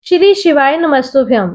श्री शिवाय नमस्तुभ्यम।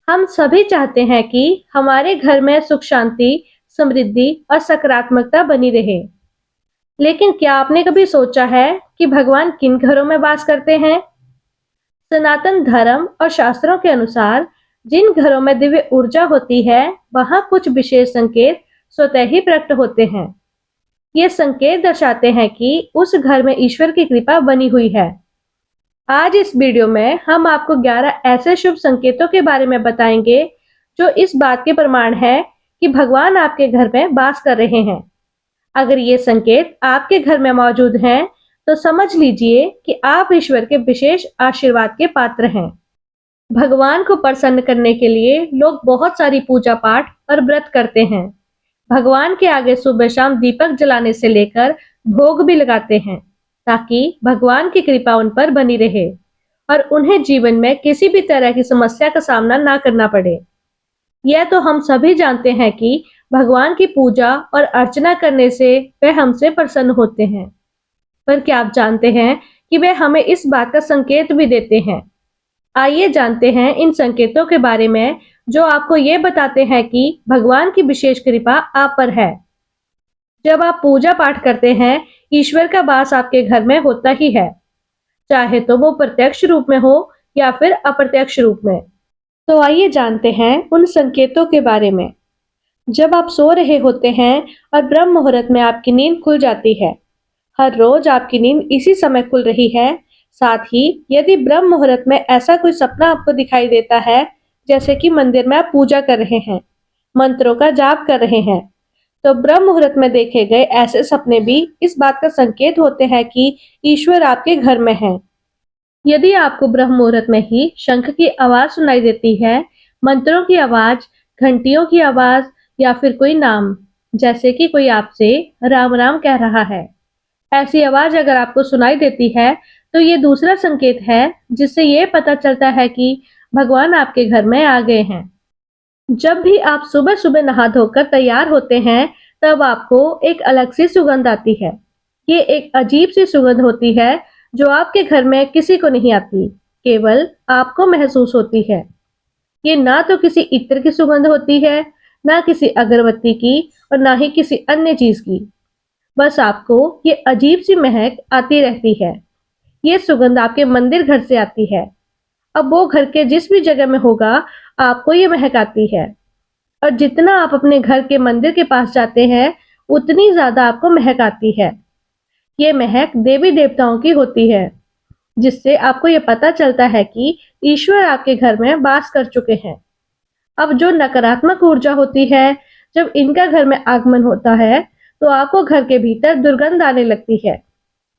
हम सभी चाहते हैं कि हमारे घर में सुख शांति, समृद्धि और सकारात्मकता बनी रहे। लेकिन क्या आपने कभी सोचा है कि भगवान किन घरों में वास करते हैं? सनातन धर्म और शास्त्रों के अनुसार जिन घरों में दिव्य ऊर्जा होती है, वहां कुछ विशेष संकेत स्वतः ही प्रकट होते हैं। ये संकेत दर्शाते हैं कि उस घर में ईश्वर की कृपा बनी हुई है। आज इस वीडियो में हम आपको 11 ऐसे शुभ संकेतों के बारे में बताएंगे जो इस बात के प्रमाण है कि भगवान आपके घर में वास कर रहे हैं। अगर ये संकेत आपके घर में मौजूद हैं, तो समझ लीजिए कि आप ईश्वर के विशेष आशीर्वाद के पात्र हैं। भगवान को प्रसन्न करने के लिए लोग बहुत सारी पूजा पाठ और व्रत करते हैं। भगवान के आगे सुबह शाम दीपक जलाने से लेकर भोग भी लगाते हैं, ताकि भगवान की कृपा उन पर बनी रहे और उन्हें जीवन में किसी भी तरह की समस्या का सामना ना करना पड़े। यह तो हम सभी जानते हैं कि भगवान की पूजा और अर्चना करने से वह हमसे प्रसन्न होते हैं। पर क्या आप जानते हैं कि वे हमें इस बात का संकेत भी देते हैं? आइए जानते हैं इन संकेतों के बारे में जो आपको ये बताते हैं कि भगवान की विशेष कृपा आप पर है। जब आप पूजा पाठ करते हैं, ईश्वर का वास आपके घर में होता ही है, चाहे तो वो प्रत्यक्ष रूप में हो या फिर अप्रत्यक्ष रूप में। तो आइए जानते हैं उन संकेतों के बारे में। जब आप सो रहे होते हैं और ब्रह्म मुहूर्त में आपकी नींद खुल जाती है, हर रोज आपकी नींद इसी समय खुल रही है। साथ ही यदि ब्रह्म मुहूर्त में ऐसा कोई सपना आपको दिखाई देता है, जैसे कि मंदिर में आप पूजा कर रहे हैं, मंत्रों का जाप कर रहे हैं, तो ब्रह्म मुहूर्त में देखे गए ऐसे सपने भी इस बात का संकेत होते हैं कि ईश्वर आपके घर में है। यदि आपको ब्रह्म मुहूर्त में ही शंख की आवाज सुनाई देती है, मंत्रों की आवाज, घंटियों की आवाज या फिर कोई नाम, जैसे कि कोई आपसे राम राम कह रहा है, ऐसी आवाज अगर आपको सुनाई देती है, तो ये दूसरा संकेत है जिससे ये पता चलता है कि भगवान आपके घर में आ गए हैं। जब भी आप सुबह सुबह नहा धोकर तैयार होते हैं, तब आपको एक अलग सी सुगंध आती है। ये एक अजीब सी सुगंध होती है जो आपके घर में किसी को नहीं आती, केवल आपको महसूस होती है। ये ना तो किसी इत्र की सुगंध होती है, ना किसी अगरबत्ती की और ना ही किसी अन्य चीज की। बस आपको ये अजीब सी महक आती रहती है। ये सुगंध आपके मंदिर घर से आती है। अब वो घर के जिस भी जगह में होगा, आपको ये महक आती है। और जितना आप अपने घर के मंदिर के पास जाते हैं, उतनी ज्यादा आपको महक आती है। ये महक देवी देवताओं की होती है, जिससे आपको ये पता चलता है कि ईश्वर आपके घर में वास कर चुके हैं। अब जो नकारात्मक ऊर्जा होती है, जब इनका घर में आगमन होता है, तो आपको घर के भीतर दुर्गंध आने लगती है।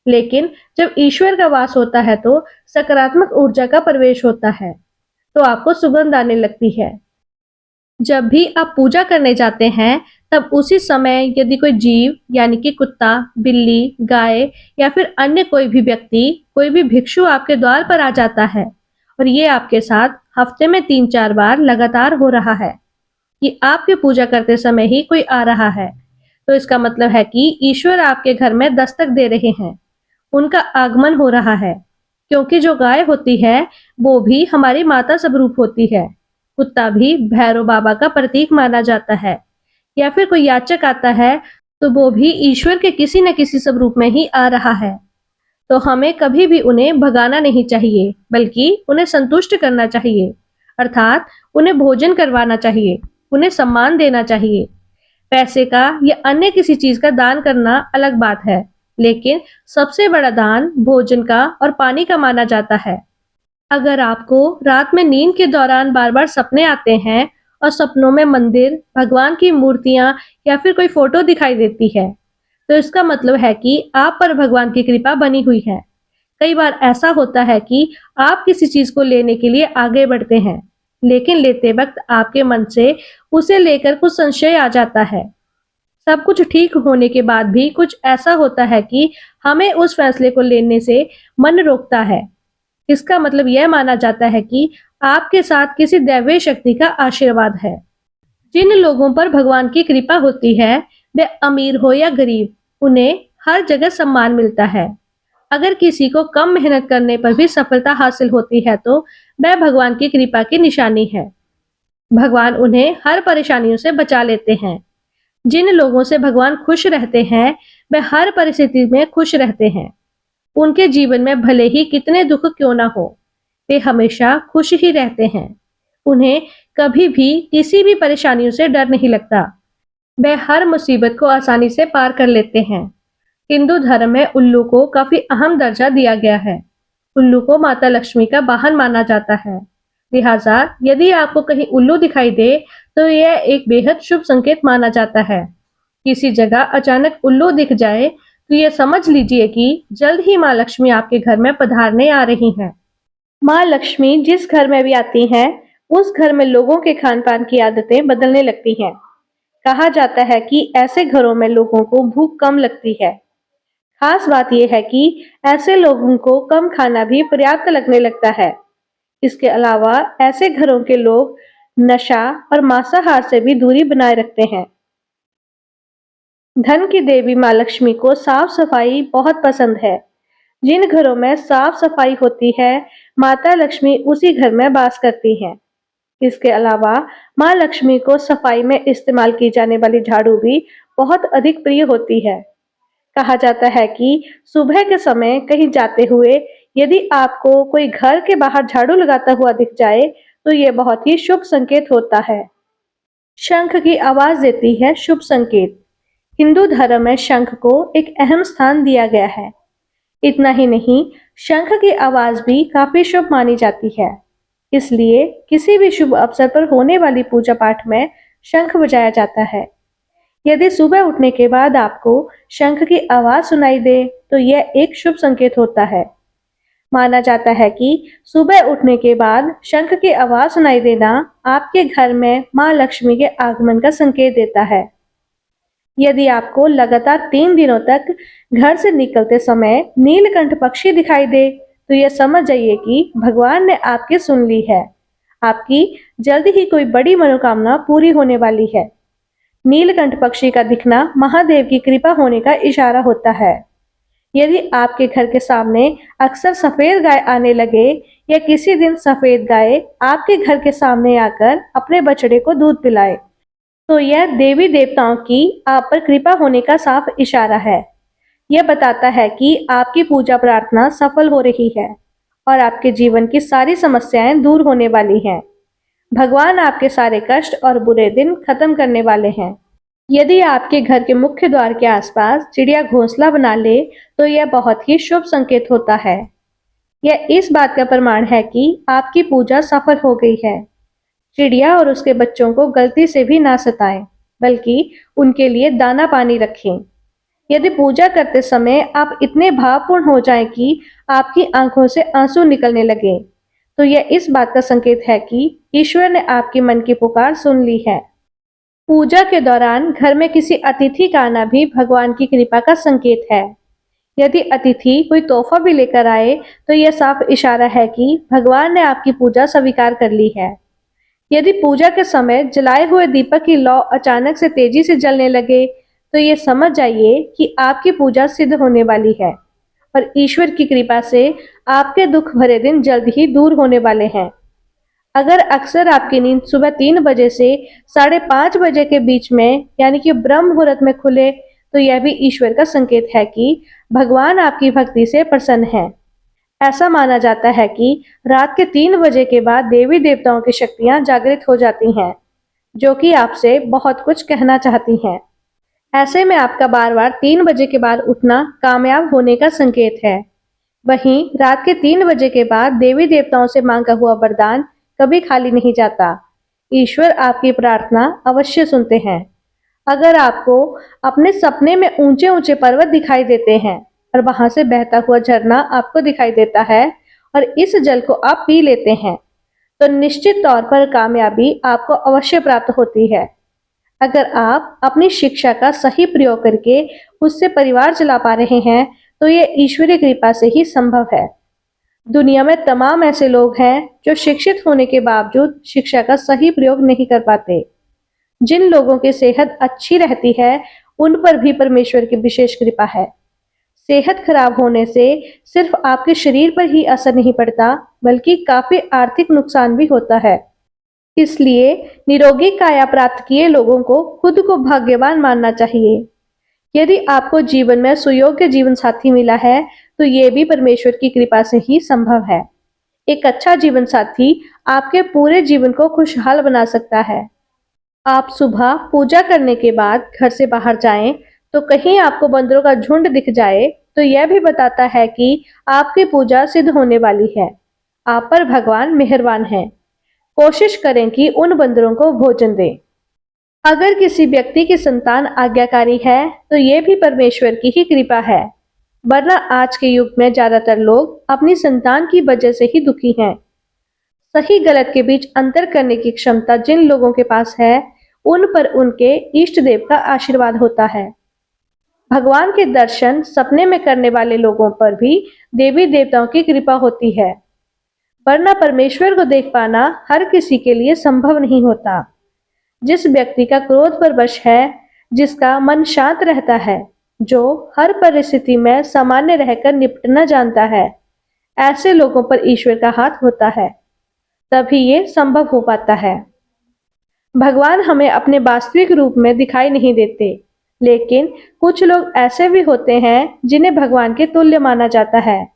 लेकिन जब ईश्वर का वास होता है, तो सकारात्मक ऊर्जा का प्रवेश होता है, तो आपको सुगंध आने लगती है। जब भी आप पूजा करने जाते हैं, तब उसी समय यदि कोई जीव यानी कि कुत्ता, बिल्ली, गाय या फिर अन्य कोई भी व्यक्ति, कोई भी भिक्षु आपके द्वार पर आ जाता है और ये आपके साथ हफ्ते में 3-4 बार लगातार हो रहा है कि आपकी पूजा करते समय ही कोई आ रहा है, तो इसका मतलब है कि ईश्वर आपके घर में दस्तक दे रहे हैं, उनका आगमन हो रहा है। क्योंकि जो गाय होती है, वो भी हमारी माता स्वरूप होती है। कुत्ता भी भैरव बाबा का प्रतीक माना जाता है। या फिर कोई याचक आता है, तो वो भी ईश्वर के किसी न किसी स्वरूप में ही आ रहा है। तो हमें कभी भी उन्हें भगाना नहीं चाहिए, बल्कि उन्हें संतुष्ट करना चाहिए। अर्थात उन्हें भोजन करवाना चाहिए, उन्हें सम्मान देना चाहिए। पैसे का या अन्य किसी चीज का दान करना अलग बात है, लेकिन सबसे बड़ा दान भोजन का और पानी का माना जाता है। अगर आपको रात में नींद के दौरान बार बार सपने आते हैं और सपनों में मंदिर, भगवान की मूर्तियां या फिर कोई फोटो दिखाई देती है, तो इसका मतलब है कि आप पर भगवान की कृपा बनी हुई है। कई बार ऐसा होता है कि आप किसी चीज को लेने के लिए आगे बढ़ते हैं, लेकिन लेते वक्त आपके मन से उसे लेकर कुछ संशय आ जाता है। सब कुछ ठीक होने के बाद भी कुछ ऐसा होता है कि हमें उस फैसले को लेने से मन रोकता है। इसका मतलब यह माना जाता है कि आपके साथ किसी दैवीय शक्ति का आशीर्वाद है। जिन लोगों पर भगवान की कृपा होती है, वे अमीर हो या गरीब, उन्हें हर जगह सम्मान मिलता है। अगर किसी को कम मेहनत करने पर भी सफलता हासिल होती है तो वह भगवान की कृपा की निशानी है। भगवान उन्हें हर परेशानियों से बचा लेते हैं। जिन लोगों से भगवान खुश रहते हैं, वे हर परिस्थिति में खुश रहते हैं। उनके जीवन में भले ही कितने दुख क्यों ना हो, वे हमेशा खुश ही रहते हैं। उन्हें कभी भी किसी भी परेशानियों से डर नहीं लगता। वे हर मुसीबत को आसानी से पार कर लेते हैं। हिंदू धर्म में उल्लू को काफी अहम दर्जा दिया गया है। उल्लू को माता लक्ष्मी का वाहन माना जाता है। लिहाजा यदि आपको कहीं उल्लू दिखाई दे तो यह एक बेहद शुभ संकेत माना जाता है। किसी जगह अचानक उल्लू दिख जाए तो यह समझ लीजिए कि जल्द ही माँ लक्ष्मी आपके घर में पधारने आ रही हैं। माँ लक्ष्मी जिस घर में भी आती हैं, उस घर में लोगों के खान पान की आदतें बदलने लगती हैं। कहा जाता है कि ऐसे घरों में लोगों को भूख कम लगती है। खास बात यह है कि ऐसे लोगों को कम खाना भी पर्याप्त लगने लगता है। इसके अलावा ऐसे घरों के लोग नशा और मांसाहार से भी दूरी बनाए रखते हैं। धन की देवी माँ लक्ष्मी को साफ सफाई बहुत पसंद है। जिन घरों में साफ सफाई होती है, माता लक्ष्मी उसी घर में वास करती हैं। इसके अलावा माँ लक्ष्मी को सफाई में इस्तेमाल की जाने वाली झाड़ू भी बहुत अधिक प्रिय होती है। कहा जाता है कि सुबह के समय कहीं जाते हुए यदि आपको कोई घर के बाहर झाड़ू लगाता हुआ दिख जाए तो यह बहुत ही शुभ संकेत होता है। शंख की आवाज देती है शुभ संकेत। हिंदू धर्म में शंख को एक अहम स्थान दिया गया है। इतना ही नहीं, शंख की आवाज भी काफी शुभ मानी जाती है। इसलिए किसी भी शुभ अवसर पर होने वाली पूजा पाठ में शंख बजाया जाता है। यदि सुबह उठने के बाद आपको शंख की आवाज सुनाई दे तो यह एक शुभ संकेत होता है। माना जाता है कि सुबह उठने के बाद शंख की आवाज सुनाई देना आपके घर में मां लक्ष्मी के आगमन का संकेत देता है। यदि आपको लगातार 3 दिनों तक घर से निकलते समय नीलकंठ पक्षी दिखाई दे तो यह समझ जाइए कि भगवान ने आपकी सुन ली है। आपकी जल्द ही कोई बड़ी मनोकामना पूरी होने वाली है। नीलकंठ पक्षी का दिखना महादेव की कृपा होने का इशारा होता है। यदि आपके घर के सामने अक्सर सफेद गाय आने लगे या किसी दिन सफेद गाय आपके घर के सामने आकर अपने बछड़े को दूध पिलाए तो यह देवी देवताओं की आप पर कृपा होने का साफ इशारा है। यह बताता है कि आपकी पूजा प्रार्थना सफल हो रही है और आपके जीवन की सारी समस्याएं दूर होने वाली हैं। भगवान आपके सारे कष्ट और बुरे दिन खत्म करने वाले हैं। यदि आपके घर के मुख्य द्वार के आसपास चिड़िया घोंसला बना ले तो यह बहुत ही शुभ संकेत होता है। यह इस बात का प्रमाण है कि आपकी पूजा सफल हो गई है। चिड़िया और उसके बच्चों को गलती से भी ना सताएं, बल्कि उनके लिए दाना पानी रखें। यदि पूजा करते समय आप इतने भावपूर्ण हो जाएं कि आपकी आंखों से आंसू निकलने लगे, तो यह इस बात का संकेत है कि ईश्वर ने आपकी मन की पुकार सुन ली है। पूजा के दौरान घर में किसी अतिथि का आना भी भगवान की कृपा का संकेत है। यदि अतिथि कोई तोहफा भी लेकर आए तो यह साफ इशारा है कि भगवान ने आपकी पूजा स्वीकार कर ली है। यदि पूजा के समय जलाए हुए दीपक की लौ अचानक से तेजी से जलने लगे तो ये समझ जाइए कि आपकी पूजा सिद्ध होने वाली है और ईश्वर की कृपा से आपके दुख भरे दिन जल्द ही दूर होने वाले हैं। अगर अक्सर आपकी नींद सुबह 3 बजे से 5:30 बजे के बीच में यानी कि ब्रह्म मुहूर्त में खुले तो यह भी ईश्वर का संकेत है कि भगवान आपकी भक्ति से प्रसन्न है। ऐसा माना जाता है कि रात के 3 बजे के बाद देवी देवताओं की शक्तियां जागृत हो जाती हैं, जो कि आपसे बहुत कुछ कहना चाहती हैं। ऐसे में आपका बार बार 3 बजे के बाद उठना कामयाब होने का संकेत है। वहीं रात के 3 बजे के बाद देवी देवताओं से मांगा हुआ वरदान कभी खाली नहीं जाता। ईश्वर आपकी प्रार्थना अवश्य सुनते हैं। अगर आपको अपने सपने में ऊंचे ऊंचे पर्वत दिखाई देते हैं और वहां से बहता हुआ झरना आपको दिखाई देता है और इस जल को आप पी लेते हैं तो निश्चित तौर पर कामयाबी आपको अवश्य प्राप्त होती है। अगर आप अपनी शिक्षा का सही प्रयोग करके उससे परिवार चला पा रहे हैं तो यह ईश्वरीय कृपा से ही संभव है। दुनिया में तमाम ऐसे लोग हैं जो शिक्षित होने के बावजूद शिक्षा का सही प्रयोग नहीं कर पाते। जिन लोगों की सेहत अच्छी रहती है उन पर भी परमेश्वर की विशेष कृपा है। सेहत खराब होने से सिर्फ आपके शरीर पर ही असर नहीं पड़ता, बल्कि काफी आर्थिक नुकसान भी होता है। इसलिए निरोगी काया प्राप्त किए लोगों को खुद को भाग्यवान मानना चाहिए। यदि आपको जीवन में सुयोग्य जीवन साथी मिला है, तो ये भी परमेश्वर की कृपा से ही संभव है। एक अच्छा जीवन साथी आपके पूरे जीवन को खुशहाल बना सकता है। आप सुबह पूजा करने के बाद घर से बाहर जाएं, तो कहीं आपको बंदरों का झुंड दिख जाए, तो यह भी बताता है कि आपकी पूजा सिद्ध होने वाली है। आप पर भगवान मेहरबान हैं। कोशिश करें कि उन बंदरों को भोजन दें। अगर किसी व्यक्ति की संतान आज्ञाकारी है, तो ये भी परमेश्वर की ही कृपा है, वरना आज के युग में ज्यादातर लोग अपनी संतान की वजह से ही दुखी हैं। सही गलत के बीच अंतर करने की क्षमता जिन लोगों के पास है, उन पर उनके इष्ट देव का आशीर्वाद होता है। भगवान के दर्शन सपने में करने वाले लोगों पर भी देवी देवताओं की कृपा होती है, वरना परमेश्वर को देख पाना हर किसी के लिए संभव नहीं होता। जिस व्यक्ति का क्रोध पर वश है, जिसका मन शांत रहता है, जो हर परिस्थिति में सामान्य रहकर निपटना जानता है, ऐसे लोगों पर ईश्वर का हाथ होता है। तभी ये संभव हो पाता है। भगवान हमें अपने वास्तविक रूप में दिखाई नहीं देते, लेकिन कुछ लोग ऐसे भी होते हैं जिन्हें भगवान के तुल्य माना जाता है।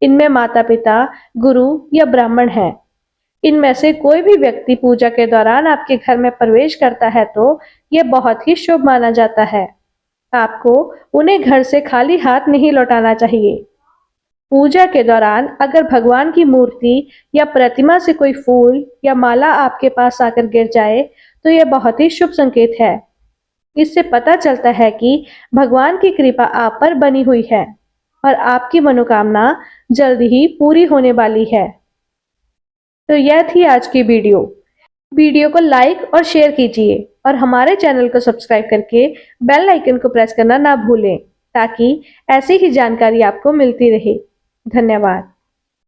इनमें माता पिता, गुरु या ब्राह्मण हैं। इनमें से कोई भी व्यक्ति पूजा के दौरान आपके घर में प्रवेश करता है, तो यह बहुत ही शुभ माना जाता है। आपको उन्हें घर से खाली हाथ नहीं लौटाना चाहिए। पूजा के दौरान अगर भगवान की मूर्ति या प्रतिमा से कोई फूल या माला आपके पास आकर गिर जाए, तो यह बहुत ही शुभ संकेत है। इससे पता चलता है कि भगवान की कृपा आप पर बनी हुई है और आपकी मनोकामना जल्द ही पूरी होने वाली है। तो यह थी आज की वीडियो। वीडियो को लाइक और शेयर कीजिए और हमारे चैनल को सब्सक्राइब करके बेल आइकन को प्रेस करना ना भूलें, ताकि ऐसी ही जानकारी आपको मिलती रहे। धन्यवाद।